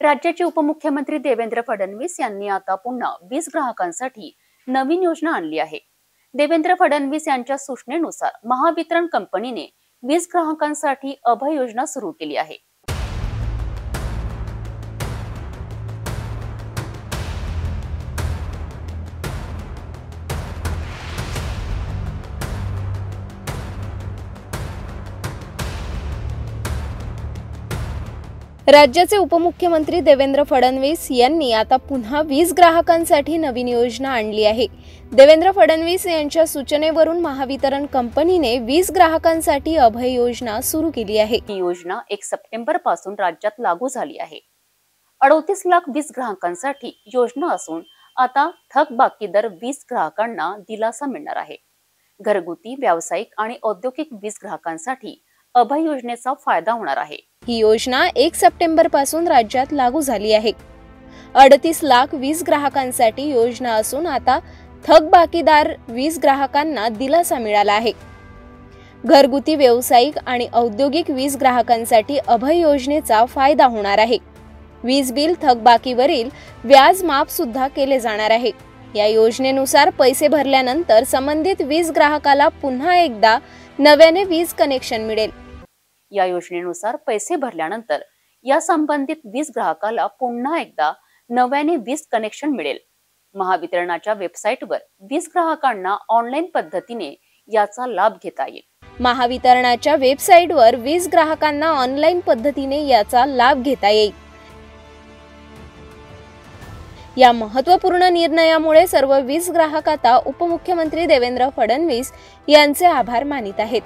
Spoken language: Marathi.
राज्याचे उपमुख्यमंत्री देवेंद्र फडणवीस यांनी आता पुन्हा वीज ग्राहकांसाठी नवीन योजना आणली आहे। देवेंद्र फडणवीस यांच्या सूचनेनुसार महावितरण कंपनीने वीज ग्राहकांसाठी अभय योजना सुरू केली आहे। राज्याचे उपमुख्यमंत्री देवेंद्र फडणवीस यांनी आता पुन्हा वीज ग्राहकांसाठी नवीन योजना आणली आहे। देवेंद्र फडणवीस यांच्या सूचनेवरून महावितरण कंपनीने वीज ग्राहकांसाठी अभय योजना सुरू केली आहे। ही योजना 1 सप्टेंबर पासून राज्यात लागू झाली आहे। 38 लाख वीज ग्राहकांसाठी योजना असून आता थकबाकीदार वीज ग्राहकांना दिलासा मिळणार आहे। घरगुती, व्यावसायिक आणि औद्योगिक वीज ग्राहकांसाठी अभय योजनेचा फायदा होणार आहे। ही योजना 1 सप्टेंबर पासून राज्यात लागू झाली आहे। 38 लाख वीज ग्राहकांसाठी योजना असून आता थकबाकीदार वीज ग्राहकांना दिलासा मिळाला आहे। घरगुती, व्यावसायिक आणि औद्योगिक वीज ग्राहकांसाठी अभय योजनेचा फायदा होणार आहे। वीज बिल थकबाकीवरील व्याज माफ सुद्धा केले जाणार आहे। या योजनेनुसार पैसे भरल्यानंतर संबंधित वीज ग्राहकाला पुन्हा एकदा नव्याने वीज कनेक्शन मिळेल। या योजनेनुसार पैसे भरल्यानंतर या संबंधित वीज ग्राहकाला पुन्हा एकदा नव्याने वीज कनेक्शन मिळेल। महावितरणाच्या वेबसाईटवर वीज ग्राहकांना ऑनलाईन पद्धतीने याचा लाभ घेता येईल। महावितरणाच्या वेबसाईटवर वीज ग्राहकांना ऑनलाईन पद्धतीने याचा लाभ घेता येईल। या महत्त्वपूर्ण निर्णयामुळे सर्व वीज ग्राहक आता उपमुख्यमंत्री देवेंद्र फडणवीस यांचे आभार मानित आहेत।